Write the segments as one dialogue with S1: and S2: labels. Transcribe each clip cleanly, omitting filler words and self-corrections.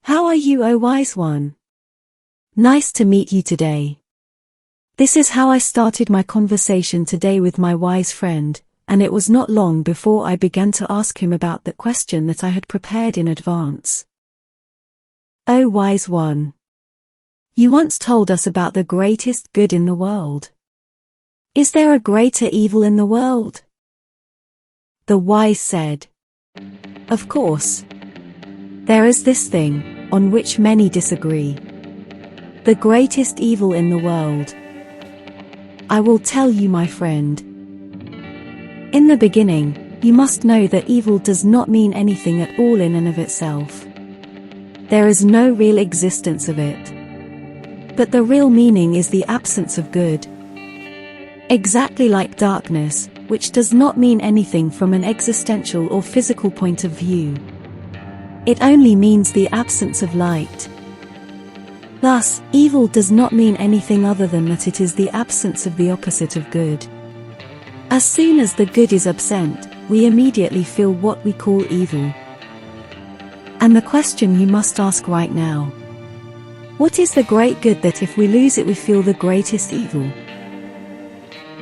S1: How are you, O wise one? Nice to meet you today. This is how I started my conversation today with my wise friend, and it was not long before I began to ask him about the question that I had prepared in advance. O wise one, you once told us about the greatest good in the world. Is there a greater evil in the world? The wise said, of course. There is this thing, on which many disagree. The greatest evil in the world. I will tell you, my friend. In the beginning, you must know that evil does not mean anything at all in and of itself. There is no real existence of it. But the real meaning is the absence of good. Exactly like darkness, which does not mean anything from an existential or physical point of view. It only means the absence of light. Thus, evil does not mean anything other than that it is the absence of the opposite of good. As soon as the good is absent, we immediately feel what we call evil. And the question you must ask right now: what is the great good that if we lose it we feel the greatest evil?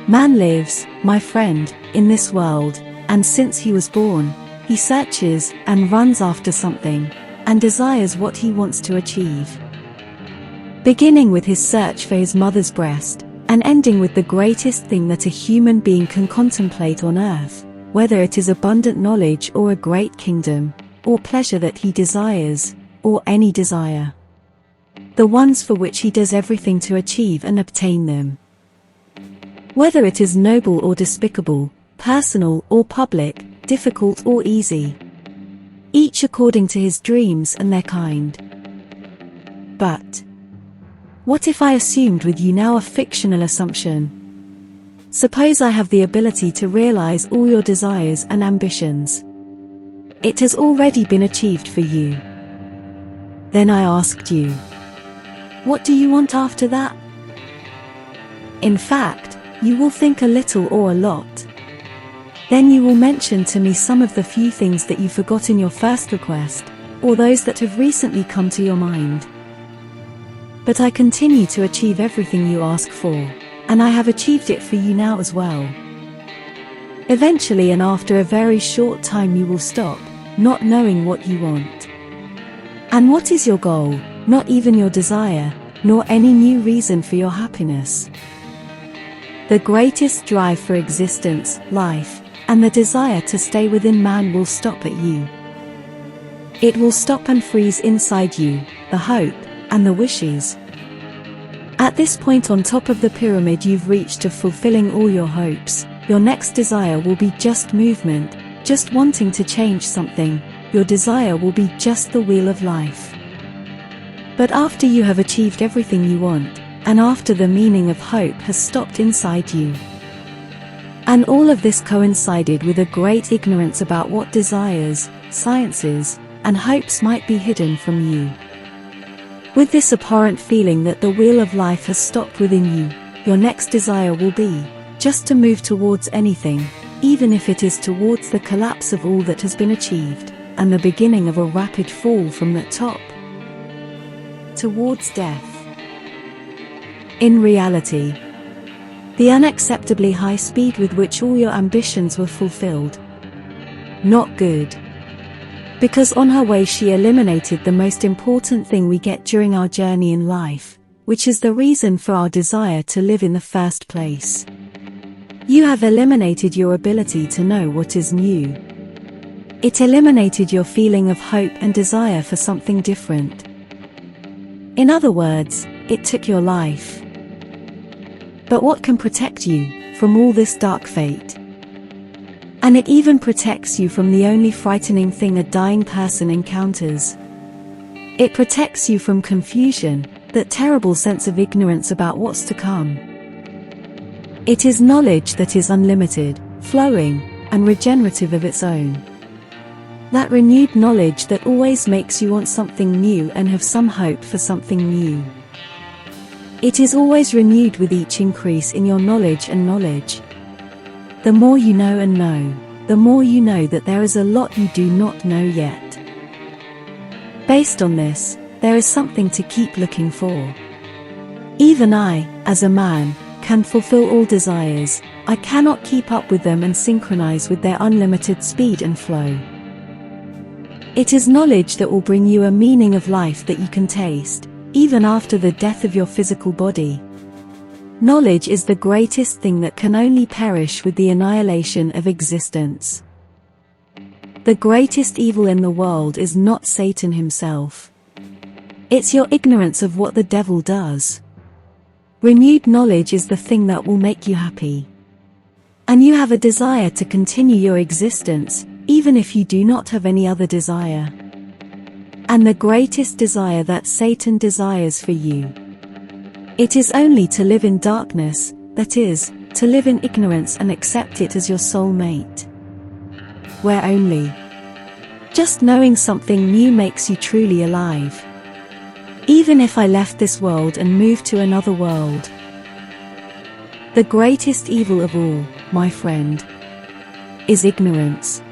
S1: Man lives, my friend, in this world, and since he was born, he searches and runs after something, and desires what he wants to achieve. Beginning with his search for his mother's breast, and ending with the greatest thing that a human being can contemplate on earth, whether it is abundant knowledge or a great kingdom, or pleasure that he desires, or any desire. The ones for which he does everything to achieve and obtain them. Whether it is noble or despicable, personal or public, difficult or easy. Each according to his dreams and their kind. But what if I assumed with you now a fictional assumption? Suppose I have the ability to realize all your desires and ambitions. It has already been achieved for you. Then I asked you, what do you want after that? In fact, you will think a little or a lot. Then you will mention to me some of the few things that you forgot in your first request, or those that have recently come to your mind. But I continue to achieve everything you ask for, and I have achieved it for you now as well. Eventually, and after a very short time, you will stop, not knowing what you want. And what is your goal? Not even your desire, nor any new reason for your happiness. The greatest drive for existence, life, and the desire to stay within man will stop at you. It will stop and freeze inside you, the hope, and the wishes. At this point on top of the pyramid you've reached to fulfilling all your hopes, your next desire will be just movement, just wanting to change something. Your desire will be just the wheel of life. But after you have achieved everything you want, and after the meaning of hope has stopped inside you. And all of this coincided with a great ignorance about what desires, sciences, and hopes might be hidden from you. With this abhorrent feeling that the wheel of life has stopped within you, your next desire will be just to move towards anything, even if it is towards the collapse of all that has been achieved, and the beginning of a rapid fall from that top towards death. In reality, the unacceptably high speed with which all your ambitions were fulfilled. Not good. Because on her way she eliminated the most important thing we get during our journey in life, which is the reason for our desire to live in the first place. You have eliminated your ability to know what is new. It eliminated your feeling of hope and desire for something different. In other words, it took your life. But what can protect you from all this dark fate? And it even protects you from the only frightening thing a dying person encounters. It protects you from confusion, that terrible sense of ignorance about what's to come. It is knowledge that is unlimited, flowing, and regenerative of its own. That renewed knowledge that always makes you want something new and have some hope for something new. It is always renewed with each increase in your knowledge and knowledge. The more you know and know, the more you know that there is a lot you do not know yet. Based on this, there is something to keep looking for. Even I, as a man, can fulfill all desires. I cannot keep up with them and synchronize with their unlimited speed and flow. It is knowledge that will bring you a meaning of life that you can taste, even after the death of your physical body. Knowledge is the greatest thing that can only perish with the annihilation of existence. The greatest evil in the world is not Satan himself. It's your ignorance of what the devil does. Renewed knowledge is the thing that will make you happy. And you have a desire to continue your existence, even if you do not have any other desire. And the greatest desire that Satan desires for you, it is only to live in darkness, that is, to live in ignorance and accept it as your soul mate. Where only just knowing something new makes you truly alive. Even if I left this world and moved to another world, the greatest evil of all, my friend, is ignorance.